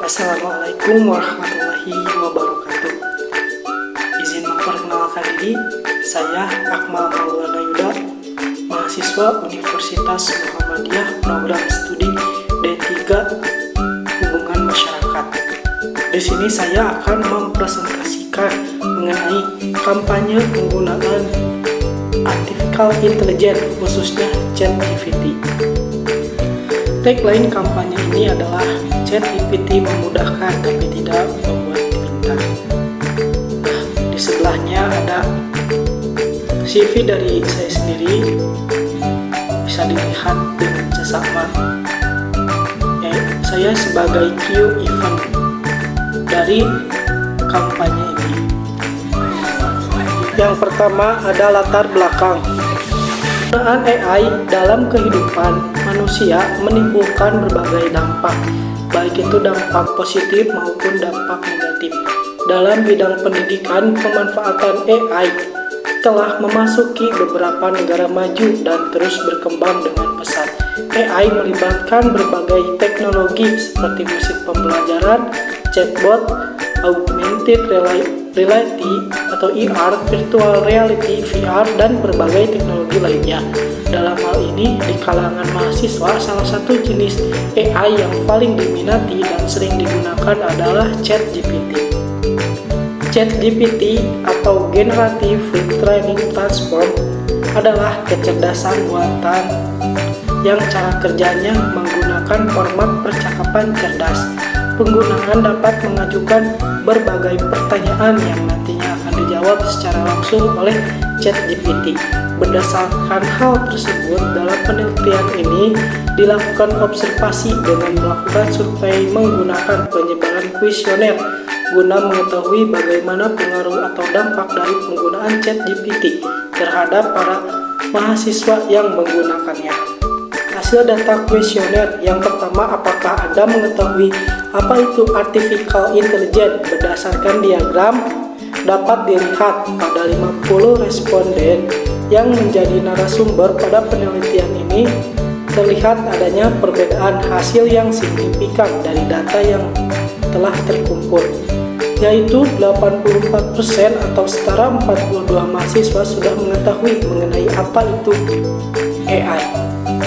Assalamualaikum warahmatullahi wabarakatuh. Izin memperkenalkan diri, saya Akmal Maulana Yuda, mahasiswa Universitas Muhammadiyah Program Studi D3 Hubungan Masyarakat. Di sini saya akan mempresentasikan mengenai kampanye penggunaan artificial intelligence, khususnya ChatGPT. Tagline kampanye ini adalah ChatGPT memudahkan tapi tidak membuat pintar. Nah, di sebelahnya ada CV dari saya sendiri, bisa dilihat dengan seksama. Saya sebagai Q event dari kampanye ini. Yang pertama ada latar belakang. Penggunaan AI dalam kehidupan manusia menimbulkan berbagai dampak, baik itu dampak positif maupun dampak negatif. Dalam bidang pendidikan, pemanfaatan AI telah memasuki beberapa negara maju dan terus berkembang dengan pesat. AI melibatkan berbagai teknologi seperti mesin pembelajaran, chatbot, augmented reality atau AR, virtual reality, VR, dan berbagai teknologi lainnya. Dalam hal ini, di kalangan mahasiswa, salah satu jenis AI yang paling diminati dan sering digunakan adalah ChatGPT. ChatGPT atau Generative Pre-training Transform adalah kecerdasan buatan yang cara kerjanya menggunakan format percakapan cerdas. Penggunaan dapat mengajukan berbagai pertanyaan yang nantinya akan dijawab secara langsung oleh ChatGPT. Berdasarkan hal tersebut, dalam penelitian ini dilakukan observasi dengan melakukan survei menggunakan penyebaran kuesioner guna mengetahui bagaimana pengaruh atau dampak dari penggunaan ChatGPT terhadap para mahasiswa yang menggunakannya. Hasil data kuesioner yang pertama, apakah Anda mengetahui apa itu artificial intelligence? Berdasarkan diagram dapat dilihat pada 50 responden yang menjadi narasumber pada penelitian ini terlihat adanya perbedaan hasil yang signifikan dari data yang telah terkumpul, yaitu 84% atau setara 42 mahasiswa sudah mengetahui mengenai apa itu AI,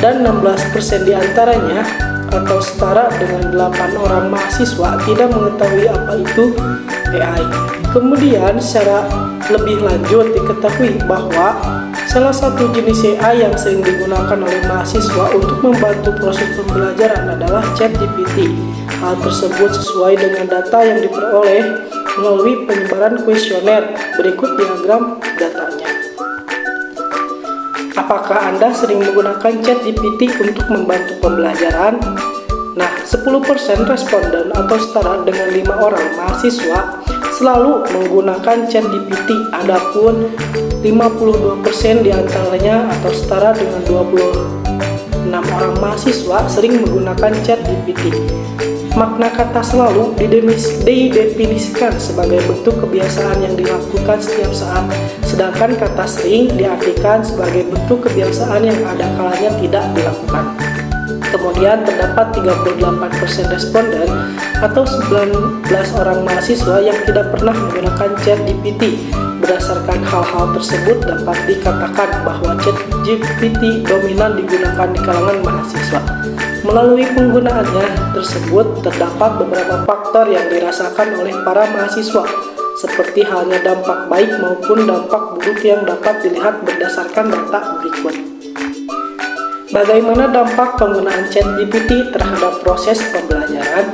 dan 16% diantaranya atau setara dengan 8 orang mahasiswa tidak mengetahui apa itu AI. Kemudian secara lebih lanjut diketahui bahwa salah satu jenis AI yang sering digunakan oleh mahasiswa untuk membantu proses pembelajaran adalah ChatGPT. Hal tersebut sesuai dengan data yang diperoleh melalui penyebaran kuesioner. Berikut diagram datanya. Apakah Anda sering menggunakan ChatGPT untuk membantu pembelajaran? Nah, 10% responden atau setara dengan 5 orang mahasiswa selalu menggunakan ChatGPT. Adapun 52% diantaranya atau setara dengan 26 orang mahasiswa sering menggunakan ChatGPT. Makna kata selalu didefinisikan sebagai bentuk kebiasaan yang dilakukan setiap saat, sedangkan kata sering diartikan sebagai bentuk kebiasaan yang ada kalanya tidak dilakukan. Kemudian terdapat 38% responden atau 19 orang mahasiswa yang tidak pernah menggunakan ChatGPT. Berdasarkan hal-hal tersebut dapat dikatakan bahwa ChatGPT dominan digunakan di kalangan mahasiswa. Melalui penggunaannya tersebut terdapat beberapa faktor yang dirasakan oleh para mahasiswa, seperti halnya dampak baik maupun dampak buruk yang dapat dilihat berdasarkan data berikut. Bagaimana dampak penggunaan ChatGPT terhadap proses pembelajaran?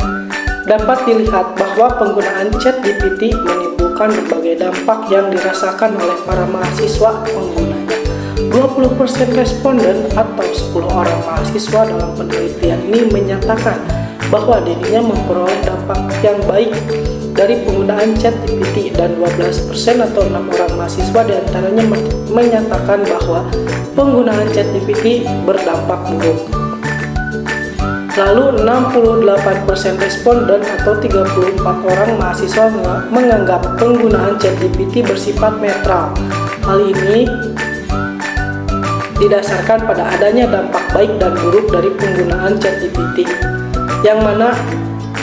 Dapat dilihat bahwa penggunaan ChatGPT menimbulkan berbagai dampak yang dirasakan oleh para mahasiswa penggunanya. 20% responden atau 10 orang mahasiswa dalam penelitian ini menyatakan bahwa dirinya memperoleh dampak yang baik dari penggunaan ChatGPT, dan 12% atau 6 orang mahasiswa diantaranya menyatakan bahwa penggunaan ChatGPT berdampak buruk. Lalu 68% responden atau 34 orang mahasiswa menganggap penggunaan ChatGPT bersifat netral. Hal ini didasarkan pada adanya dampak baik dan buruk dari penggunaan ChatGPT, yang mana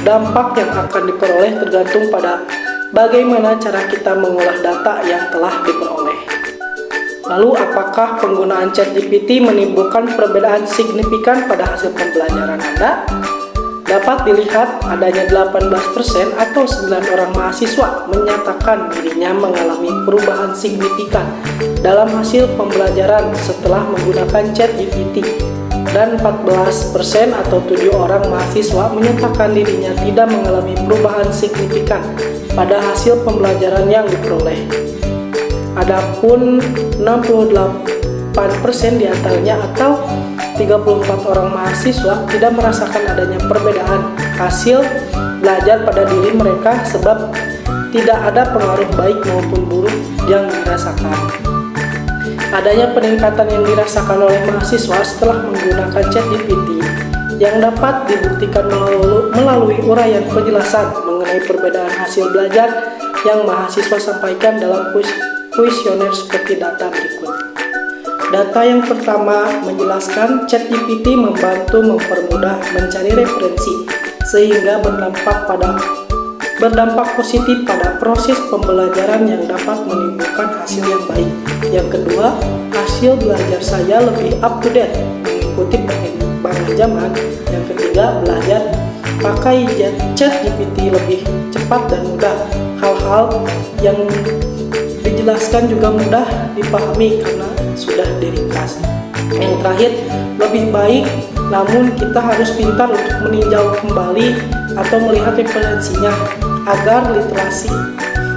Dampak yang akan diperoleh tergantung pada bagaimana cara kita mengolah data yang telah diperoleh. Lalu, apakah penggunaan ChatGPT menimbulkan perbedaan signifikan pada hasil pembelajaran Anda? Dapat dilihat adanya 18% atau 9 orang mahasiswa menyatakan dirinya mengalami perubahan signifikan dalam hasil pembelajaran setelah menggunakan ChatGPT. Dan 14% atau 7 orang mahasiswa menyatakan dirinya tidak mengalami perubahan signifikan pada hasil pembelajaran yang diperoleh. Adapun 68% diantaranya atau 34 orang mahasiswa tidak merasakan adanya perbedaan hasil belajar pada diri mereka sebab tidak ada pengaruh baik maupun buruk yang dirasakan. Adanya peningkatan yang dirasakan oleh mahasiswa setelah menggunakan ChatGPT yang dapat dibuktikan melalui uraian penjelasan mengenai perbedaan hasil belajar yang mahasiswa sampaikan dalam kuesioner seperti data berikut. Data yang pertama menjelaskan ChatGPT membantu mempermudah mencari referensi sehingga berdampak positif pada proses pembelajaran yang dapat menimbulkan hasil yang baik. Yang kedua, hasil belajar saya lebih up to date mengikuti perkembangan zaman. Yang ketiga, belajar pakai ChatGPT lebih cepat dan mudah. Hal-hal yang dijelaskan juga mudah dipahami karena sudah diringkas. Yang terakhir, lebih baik, namun kita harus pintar untuk meninjau kembali atau melihat referensinya agar literasi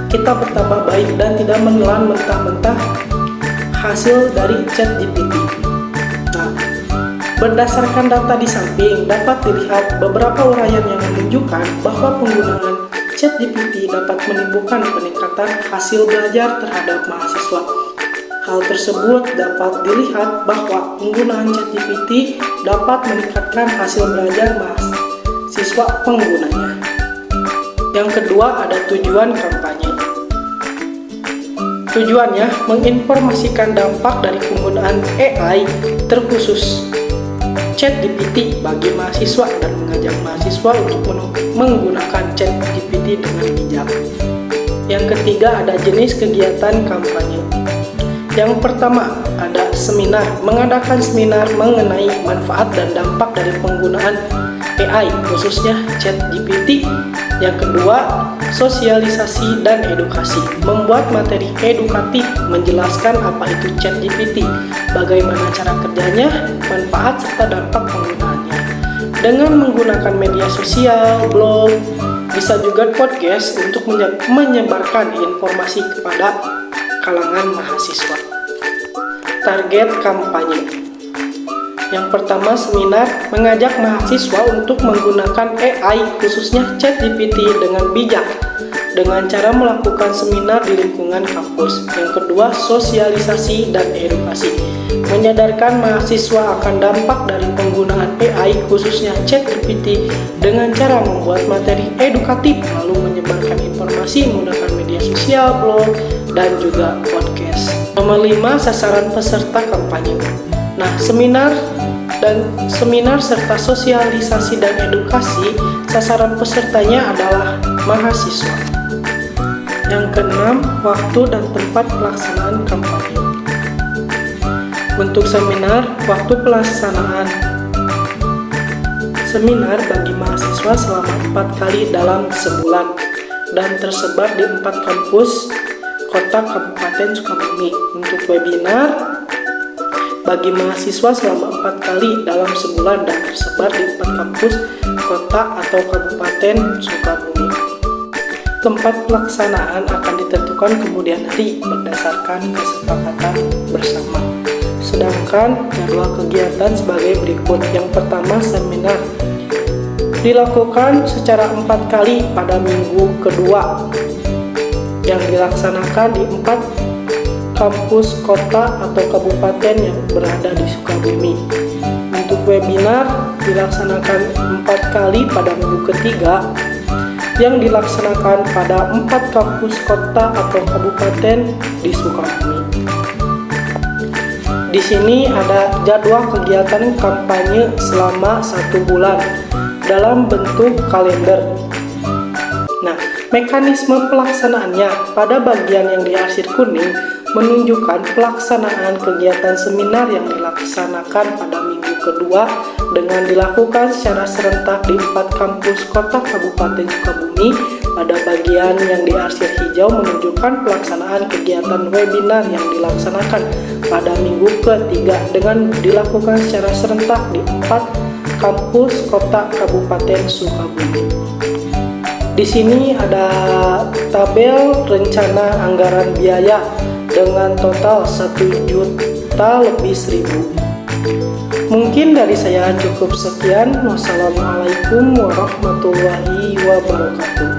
kita bertambah baik dan tidak menelan mentah-mentah hasil dari ChatGPT. Nah, berdasarkan data di samping dapat dilihat beberapa uraian yang menunjukkan bahwa penggunaan ChatGPT dapat menimbulkan peningkatan hasil belajar terhadap mahasiswa. Hal tersebut dapat dilihat bahwa penggunaan ChatGPT dapat meningkatkan hasil belajar mahasiswa penggunanya. Yang kedua, ada tujuan kampanye. Tujuannya menginformasikan dampak dari penggunaan AI terkhusus ChatGPT bagi mahasiswa dan mengajak mahasiswa untuk menggunakan ChatGPT dengan bijak. Yang ketiga, ada jenis kegiatan kampanye. Yang pertama, ada seminar, mengadakan seminar mengenai manfaat dan dampak dari penggunaan AI, khususnya ChatGPT. Yang kedua, sosialisasi dan edukasi, membuat materi edukatif menjelaskan apa itu ChatGPT, bagaimana cara kerjanya, manfaat serta dampak penggunaannya. Dengan menggunakan media sosial, blog, bisa juga podcast untuk menyebarkan informasi kepada kalangan mahasiswa. Target kampanye. Yang pertama, seminar, mengajak mahasiswa untuk menggunakan AI khususnya ChatGPT dengan bijak dengan cara melakukan seminar di lingkungan kampus. Yang kedua, sosialisasi dan edukasi, menyadarkan mahasiswa akan dampak dari penggunaan AI khususnya ChatGPT dengan cara membuat materi edukatif lalu menyebarkan informasi menggunakan media sosial, blog, dan juga podcast. Nomor 5, sasaran peserta kampanye. Nah, seminar serta sosialisasi dan edukasi, sasaran pesertanya adalah mahasiswa. Yang keenam, waktu dan tempat pelaksanaan kampanye. Untuk seminar, waktu pelaksanaan seminar bagi mahasiswa selama 4 kali dalam sebulan dan tersebar di 4 kampus kota Kabupaten Sukabumi. Untuk webinar bagi mahasiswa selama 4 kali dalam sebulan dan tersebar di 4 kampus kota atau Kabupaten Sukabumi. Tempat pelaksanaan akan ditentukan kemudian hari berdasarkan kesepakatan bersama. Sedangkan jadwal kegiatan sebagai berikut. Yang pertama, seminar dilakukan secara 4 kali pada minggu kedua yang dilaksanakan di 4 kampus kota atau kabupaten yang berada di Sukabumi. Untuk webinar dilaksanakan 4 kali pada minggu ketiga yang dilaksanakan pada 4 kampus kota atau kabupaten di Sukabumi. Di sini ada jadwal kegiatan kampanye selama 1 bulan. dalam bentuk kalender. Nah, mekanisme pelaksanaannya pada bagian yang diarsir kuning menunjukkan pelaksanaan kegiatan seminar yang dilaksanakan pada minggu kedua dengan dilakukan secara serentak di 4 kampus kota Kabupaten Sukabumi. Pada bagian yang diarsir hijau menunjukkan pelaksanaan kegiatan webinar yang dilaksanakan pada minggu ketiga dengan dilakukan secara serentak di 4 kampus kota Kabupaten Sukabumi. Di sini ada tabel rencana anggaran biaya dengan total 1.000.000. Mungkin dari saya cukup sekian. Wassalamualaikum warahmatullahi wabarakatuh.